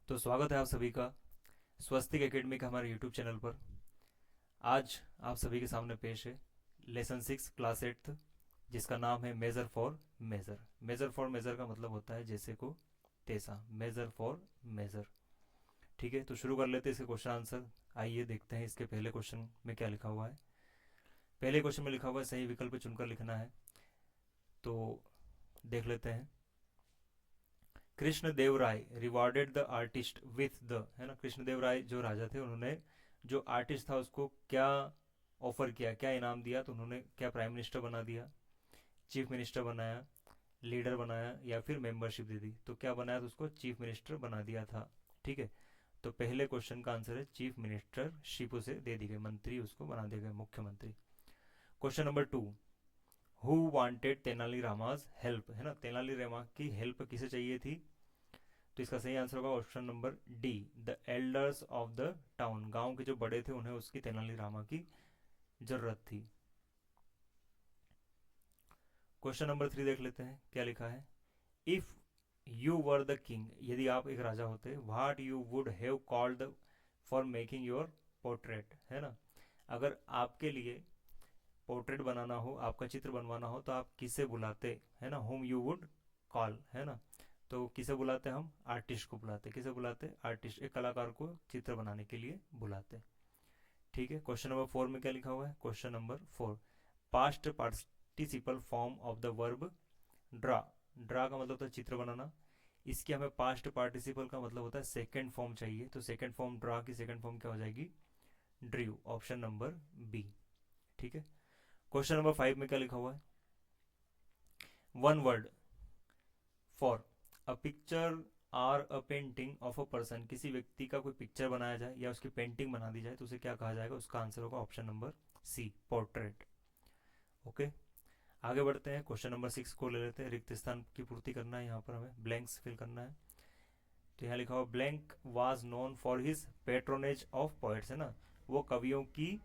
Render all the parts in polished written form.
तो स्वागत है आप सभी का स्वस्तिक एकेडमी का हमारे यूट्यूब चैनल पर। आज आप सभी के सामने पेश है लेसन 6 क्लास 8, जिसका नाम है measure for measure. Measure for measure का मतलब होता है जैसे को तैसा, मेज़र फॉर मेज़र। ठीक है, तो शुरू कर लेते हैं इसके क्वेश्चन आंसर। आइए देखते हैं इसके पहले क्वेश्चन में क्या लिखा हुआ है। पहले क्वेश्चन में लिखा हुआ है सही विकल्प चुनकर लिखना है, तो देख लेते हैं। Krishna Deva Raya rewarded the artist with the, है ना, कृष्ण देव राय जो राजा थे उन्होंने जो आर्टिस्ट था उसको क्या ऑफर किया, क्या इनाम दिया, तो उन्होंने क्या प्राइम मिनिस्टर बना दिया, चीफ मिनिस्टर बनाया, लीडर बनाया या फिर मेंबरशिप दे दी। तो क्या बनाया, तो उसको चीफ मिनिस्टर बना दिया था। ठीक है, तो पहले क्वेश्चन का आंसर है चीफ मिनिस्टर, शिप उसे दे दी गई, मंत्री उसको बना दिए गए, मुख्यमंत्री। Question number 2, who wanted Tenali Rama's help, है ना, तेनाली रामा की हेल्प किसे चाहिए थी, तो इसका सही आंसर होगा option number D, the elders of the town. गांव के जो बड़े थे उन्हें उसकी तेनालीरामा की जरूरत थी। क्वेश्चन नंबर 3 देख लेते हैं क्या लिखा है। If you were the king, यदि आप एक राजा होते, what you would have called for making your portrait, है ना, अगर आपके लिए पोर्ट्रेट बनाना हो, आपका चित्र बनवाना हो, तो आप किसे बुलाते, है ना, होम यू वुड कॉल, है ना। तो किसे बुलाते, हम आर्टिस्ट को बुलाते, किसे बुलाते, आर्टिस्ट, एक कलाकार को चित्र बनाने के लिए बुलाते। ठीक है, क्वेश्चन नंबर 4 में क्या लिखा हुआ है। Question number 4, past participle form of the verb draw. Draw का मतलब था चित्र बनाना, इसकी हमें पास्ट पार्टिसिपल का मतलब होता है सेकेंड फॉर्म चाहिए, तो सेकेंड फॉर्म ड्रा की सेकेंड फॉर्म क्या हो जाएगी, ड्रीव, ऑप्शन नंबर बी। ठीक है, क्वेश्चन नंबर 5 में क्या लिखा हुआ है। One word for a picture or a painting of a person, किसी व्यक्ति का कोई पिक्चर बनाया जाए या उसकी पेंटिंग बना दी जाए तो उसे क्या कहा जाएगा, उसका आंसर होगा option number C, portrait. Okay, आगे बढ़ते हैं। क्वेश्चन नंबर 6 को ले लेते हैं। रिक्त स्थान की पूर्ति करना है, यहाँ पर हमें ब्लैंक्स फिल करना है। तो यहाँ लिखा हुआ blank was known for his patronage of poets, है ना, वो कवियों की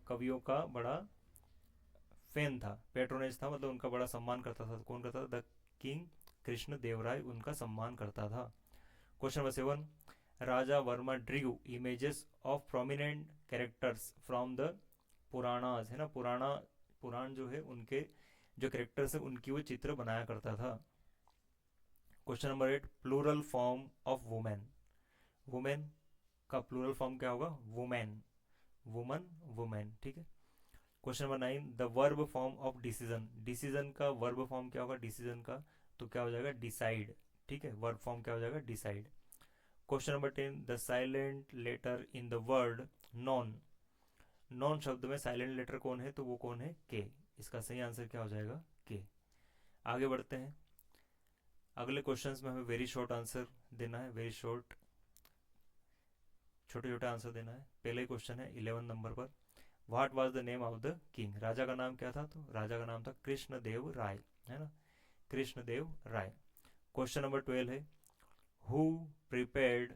कवियों का बड़ा फैन था, पेट्रोनेज था मतलब उनका बड़ा सम्मान करता था। तो कौन करता था, द किंग कृष्ण देव राय उनका सम्मान करता था। Question number 7, Raja Varma drew images of prominent characters from the Puranas, है ना, पुराण जो है उनके जो कैरेक्टर्स है उनकी वो चित्र बनाया करता था। Question number 8, plural form of women, women का प्लूरल फॉर्म क्या होगा, वुमेन, वुमन, वुमेन। ठीक है, question number 9, the verb form of decision, decision का वर्ब फॉर्म क्या होगा, डिसीजन का तो क्या हो जाएगा, डिसाइड। ठीक है, वर्ब फॉर्म क्या हो जाएगा, decide. Question number 10, the silent letter in the word known, known शब्द में साइलेंट लेटर कौन है, तो वो कौन है, के, इसका सही आंसर क्या हो जाएगा, के। आगे बढ़ते हैं। अगले क्वेश्चंस में हमें वेरी शॉर्ट आंसर देना है, वेरी शॉर्ट, छोटे छोटे आंसर देना है। पहले क्वेश्चन है 11 नंबर पर, what was the name of the king, राजा का नाम क्या था, तो राजा का नाम था कृष्ण देव राय, है ना, कृष्ण देव राय। क्वेश्चन नंबर 12 है, who prepared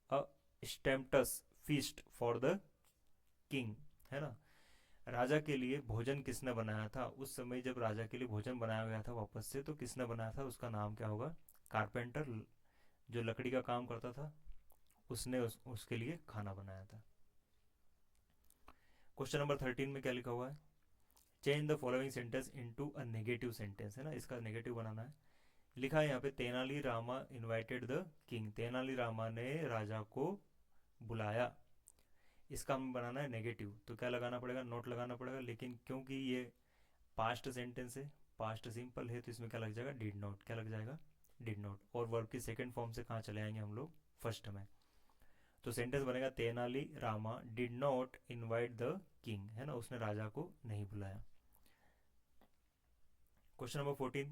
a sumptuous feast for the king, है ना, राजा के लिए भोजन किसने बनाया था, उस समय जब राजा के लिए भोजन बनाया गया था वापस से, तो किसने बनाया था, उसका नाम क्या होगा, कारपेंटर, जो लकड़ी का काम करता था उसने उसके लिए खाना बनाया था। क्वेश्चन नंबर 13 में क्या लिखा हुआ है, change the following sentence into a negative sentence, है ना, इसका नेगेटिव बनाना है। लिखा है यहाँ पे Tenali Rama invited the king, Tenali Rama ने राजा को बुलाया, इसका हमें बनाना है नेगेटिव, तो क्या लगाना पड़ेगा, नोट लगाना पड़ेगा, लेकिन क्योंकि ये पास्ट सेंटेंस है, पास्ट सिंपल है, तो इसमें क्या लग जाएगा, डिड नॉट, क्या लग जाएगा, डिड नॉट। और वर्ब की सेकंड फॉर्म से कहाँ चले आएंगे हम लोग, फर्स्ट में, तो सेंटेंस बनेगा Tenali Rama did not invite the king, है ना, उसने राजा को नहीं बुलाया। Question number 14,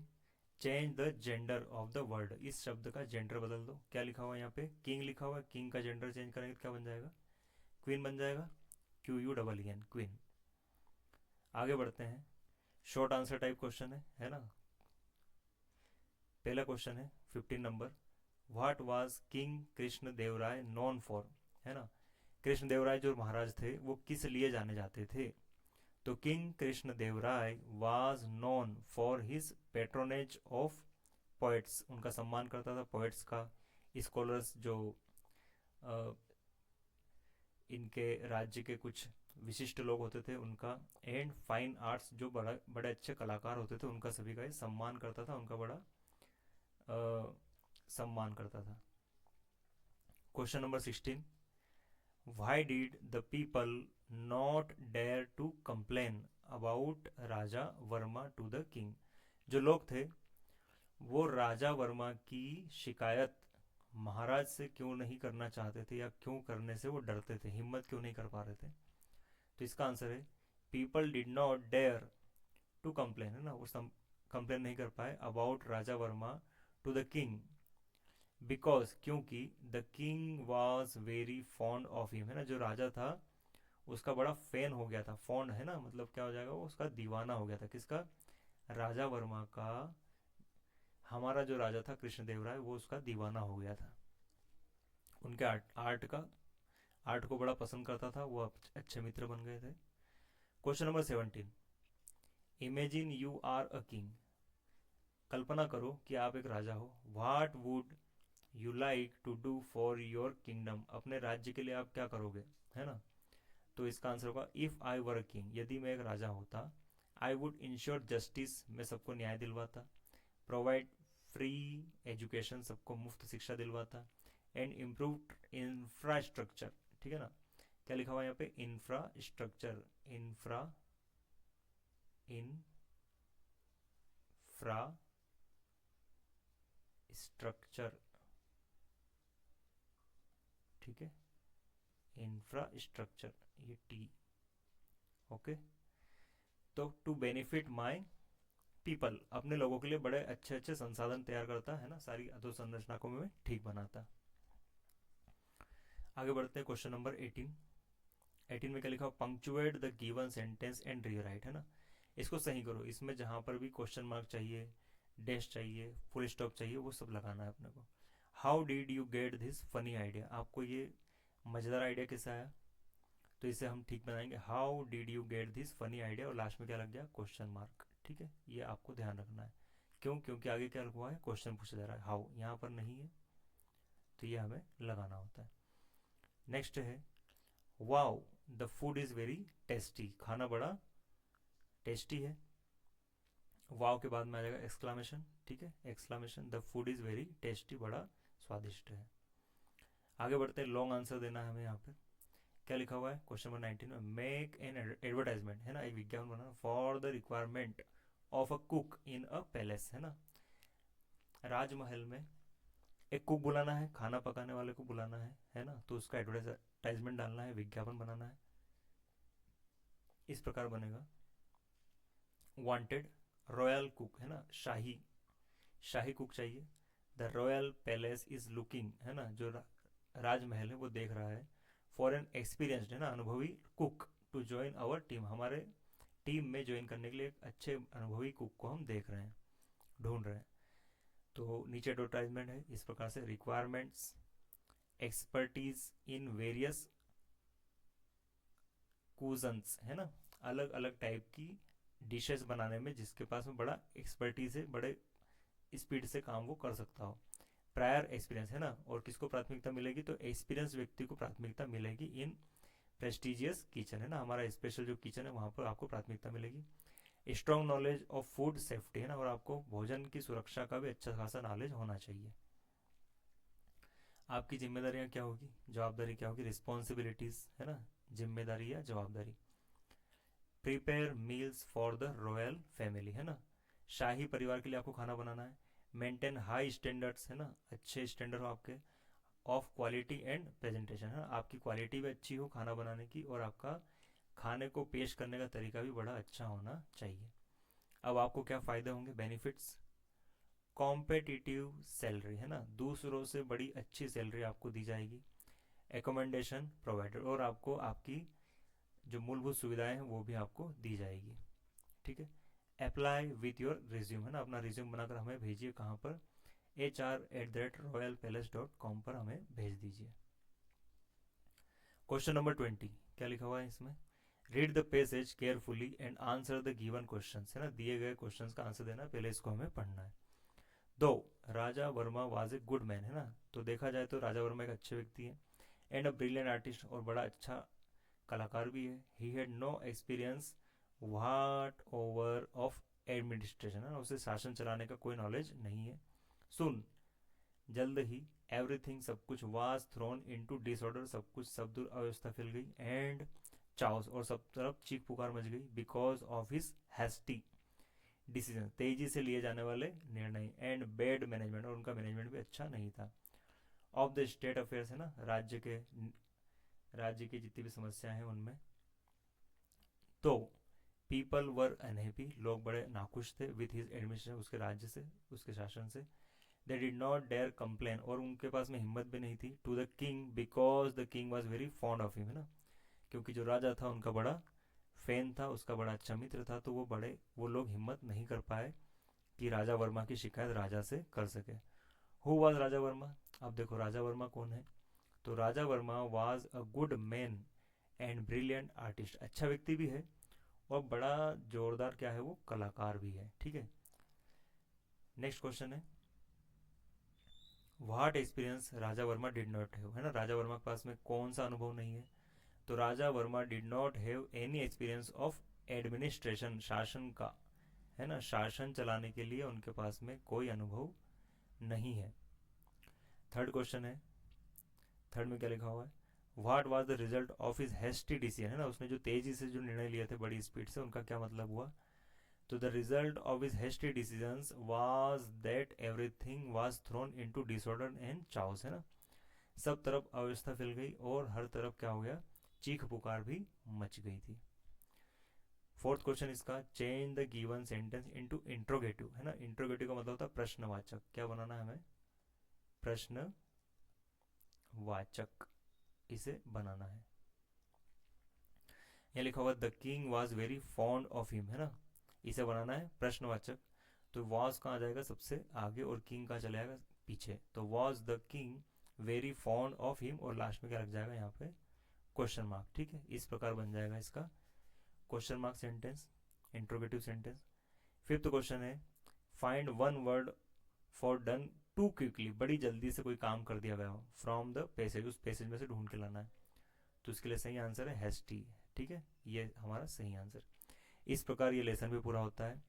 change the gender of the word, इस शब्द का जेंडर बदल दो। क्या लिखा हुआ है यहाँ पे, किंग लिखा हुआ है, किंग का जेंडर चेंज करेंगे तो क्या बन जाएगा, क्वीन बन जाएगा, Q U double N, queen. आगे बढ़ते हैं, शॉर्ट आंसर टाइप क्वेश्चन है ना। पहला क्वेश्चन है 15 नंबर, what was king Krishna Deva Raya known for, है ना, कृष्ण देव राय जो महाराज थे वो किस लिए जाने जाते थे, तो king Krishna Deva Raya was known for his patronage of poets, उनका सम्मान करता था पोइट्स का, स्कॉलर्स जो अ, इनके राज्य के कुछ विशिष्ट लोग होते थे उनका, एंड फाइन आर्ट्स जो बड़ा बड़े अच्छे कलाकार होते थे उनका सभी का ये सम्मान करता था, उनका बड़ा सम्मान करता था। Question number 16, why did the people not dare to complain about Raja Varma to the king? जो लोग थे वो राजा वर्मा की शिकायत महाराज से क्यों नहीं करना चाहते थे, या क्यों करने से वो डरते थे, हिम्मत क्यों नहीं कर पा रहे थे? तो इसका आंसर है people did not dare to complain, है ना, वो कंप्लेन नहीं कर पाए about Raja Varma to the king, because क्योंकि the king was very fond of him, है ना, जो राजा था उसका बड़ा फैन हो गया था। फॉन्ड है ना, मतलब क्या हो जाएगा, वो उसका दीवाना हो गया था। किसका? राजा वर्मा का। हमारा जो राजा था कृष्णदेव राय वो उसका दीवाना हो गया था, उनके आर्ट को बड़ा पसंद करता था, वो अच्छे मित्र बन गए थे। Question number 17, imagine you are a king. कल्पना करो कि आप एक राजा हो। What would you like to do for your kingdom? अपने राज्य के लिए आप क्या करोगे, है ना? तो इसका आंसर होगा इफ आई वर किंग, यदि मैं एक राजा होता, आई वुड इंश्योर जस्टिस, मैं सबको न्याय दिलवाता, प्रोवाइड फ्री एजुकेशन, सबको मुफ्त शिक्षा दिलवाता, एंड इम्प्रूव इंफ्रास्ट्रक्चर। ठीक है ना, क्या लिखा हुआ है यहाँ पे? इंफ्रास्ट्रक्चर, इंफ्रास्ट्रक्चर, ठीक है, इंफ्रास्ट्रक्चर, ये टी, ओके। तो टू बेनिफिट माई पीपल, अपने लोगों के लिए बड़े अच्छे अच्छे संसाधन तैयार करता है ना, सारी अधोसंरचना को में ठीक बनाता। आगे बढ़ते हैं क्वेश्चन नंबर 18। 18 में क्या लिखा? Punctuate the given sentence and rewrite, है ना, इसको सही करो। इसमें जहां पर भी क्वेश्चन मार्क चाहिए, डैश चाहिए, फुल स्टॉप चाहिए, वो सब लगाना है अपने को। How did you get this funny idea? आपको ये मजेदार आइडिया कैसे आया? तो इसे हम ठीक बनाएंगे, how did you get this funny idea, और लास्ट में क्या लग गया? Question mark. ठीक है, ये आपको ध्यान रखना है। क्यों? क्योंकि आगे क्या हुआ है? क्वेश्चन पूछा जा रहा है, हाउ यहाँ पर नहीं है, तो ये हमें लगाना होता है। नेक्स्ट है wow the food is very tasty, खाना बड़ा टेस्टी है। वाव के बाद में आ जाएगा एक्सक्लामेशन, ठीक है, exclamation, the food is very tasty, बड़ा स्वादिष्ट है। आगे बढ़ते हैं, लॉन्ग आंसर देना है हमें यहाँ पे। क्या लिखा हुआ है क्वेश्चन नंबर 19 में? मेक एन एडवर्टाइजमेंट, है ना, एक विज्ञापन बनाना, for the requirement of a cook in a palace, है ना, राजमहल में एक कुक बुलाना है, खाना पकाने वाले को बुलाना है ना, तो उसका एडवर्टाइजमेंट डालना है, विज्ञापन बनाना है। इस प्रकार बनेगा, वांटेड रॉयल कुक, है ना, शाही शाही कुक चाहिए। The royal palace is looking, है ना, जो राजमहल है वो देख रहा है, फॉर एन एक्सपीरियंस्ड, है ना, अनुभवी cook to join our team, हमारे टीम में ज्वाइन करने के लिए एक अच्छे अनुभवी कुक को हम देख रहे हैं, ढूंढ रहे हैं। तो नीचे एडवर्टाइजमेंट है इस प्रकार से, रिक्वायरमेंट्स, एक्सपर्टीज इन वेरियस कुजन्स, है ना, अलग अलग टाइप की डिशेस बनाने में जिसके पास में बड़ा एक्सपर्टीज है, बड़े स्पीड से काम वो कर सकता हो, प्रायर एक्सपीरियंस, है ना, और किसको प्राथमिकता मिलेगी? तो एक्सपीरियंस व्यक्ति को प्राथमिकता मिलेगी इन प्रेस्टिजियस किचन, है ना, हमारा स्पेशल जो किचन है वहाँ पर आपको प्राथमिकता मिलेगी। Strong knowledge of food safety, है ना, और आपको भोजन की सुरक्षा का भी अच्छा खासा नॉलेज होना चाहिए। आपकी जिम्मेदारियाँ क्या होगी, जवाबदारी क्या होगी, रिस्पॉन्सिबिलिटीज, है ना, जिम्मेदारी या जवाबदारी। Prepare meals for the royal family, है ना, शाही परिवार के लिए आपको खाना बनाना है। मेंटेन हाई स्टैंडर्ड्स, है ना, अच्छे स्टैंडर्ड हो आपके, ऑफ क्वालिटी एंड प्रेजेंटेशन, है ना, आपकी क्वालिटी भी अच्छी हो खाना बनाने की, और आपका खाने को पेश करने का तरीका भी बड़ा अच्छा होना चाहिए। अब आपको क्या फ़ायदे होंगे, बेनिफिट्स? कॉम्पिटिटिव सैलरी, है ना, दूसरों से बड़ी अच्छी सैलरी आपको दी जाएगी। एकोमेंडेशन प्रोवाइडेड, और आपको आपकी जो मूलभूत सुविधाएं हैं वो भी आपको दी जाएगी। ठीक है, अप्लाई विथ योर रिज्यूम, है ना, अपना रिज्यूम बनाकर हमें भेजिए, कहाँ पर? hr@royalpalace.com पर हमें भेज दीजिए। क्वेश्चन नंबर 20, क्या लिखा हुआ है इसमें? Read the passage carefully and answer the given question, है ना, दिए गए क्वेश्चन का आंसर देना, पहले इसको हमें पढ़ना है। दो Raja Varma was a good man, है ना, तो देखा जाए तो राजा वर्मा एक अच्छे व्यक्ति है, एंड अ ब्रिलियंट आर्टिस्ट, और बड़ा अच्छा कलाकार भी है। He had no experience whatsoever of administration, है ना, उसे शासन चलाने का कोई नॉलेज नहीं है। सुन, जल्द ही, एवरीथिंग, सब कुछ, वाज थ्रोन इनटू डिसऑर्डर, सब कुछ, सब दूर अव्यवस्था फैल गई, एंड चाउस, और सब तरफ चीख पुकार मच गई, because of his hasty decision, तेजी से लिए जाने वाले निर्णय, एंड बैड मैनेजमेंट, और उनका मैनेजमेंट भी अच्छा नहीं था, ऑफ द स्टेट अफेयर्स, है ना, राज्य की जितनी भी समस्याएं हैं उनमें। तो पीपल वर अनहैप्पी, लोग बड़े नाखुश थे, विथ हिज एडमिनिस्ट्रेशन, उसके राज्य से, उसके शासन से। They did not dare complain, और उनके पास में हिम्मत भी नहीं थी, to the king, because the king was very fond of him, है ना, क्योंकि जो राजा था उनका बड़ा फैन था, उसका बड़ा अच्छा मित्र था, तो वो लोग हिम्मत नहीं कर पाए कि राजा वर्मा की शिकायत राजा से कर सके। हु वॉज राजा वर्मा, अब देखो राजा वर्मा कौन है, तो Raja Varma was a good man and brilliant artist, अच्छा व्यक्ति भी है और बड़ा जोरदार क्या है, वो कलाकार भी है, ठीक है। नेक्स्ट क्वेश्चन है, what experience Raja Varma did not have, है ना, राजा वर्मा के पास में कौन सा अनुभव नहीं है, तो Raja Varma did not have any experience of administration, शासन का, है ना, शासन चलाने के लिए उनके पास में कोई अनुभव नहीं है। थर्ड क्वेश्चन है, थर्ड में क्या लिखा हुआ है, what was the result of his hasty decision, है ना, उसने जो तेजी से जो निर्णय लिए थे बड़ी स्पीड से, उनका क्या मतलब हुआ, तो the result of his hasty decisions was that everything was thrown into disorder and chaos, है ना, सब तरफ अव्यवस्था फैल गई और हर तरफ क्या हो गया, चीख पुकार भी मच गई थी। फोर्थ क्वेश्चन इसका, change the given sentence into interrogative, है ना, इंट्रोगेटिव का मतलब होता है प्रश्नवाचक, क्या बनाना है हमें, प्रश्नवाचक, इसे बनाना है। यहाँ लिखा हुआ the king was very fond of him, है ना, इसे बनाना है प्रश्नवाचक, तो वॉज कहाँ जाएगा सबसे आगे और किंग कहाँ चला जाएगा पीछे, तो was the king very fond of him, और लास्ट में क्या लग जाएगा यहाँ पे, क्वेश्चन मार्क, ठीक है, इस प्रकार बन जाएगा इसका question mark sentence, interrogative sentence. Fifth question है, find one word for done too quickly, बड़ी जल्दी से कोई काम कर दिया गया हो, फ्रॉम द पैसेज, उस पैसेज में से ढूंढ के लाना है, तो इसके लिए सही आंसर है हैस्टी, ठीक है, ये हमारा सही आंसर। इस प्रकार ये लेसन भी पूरा होता है।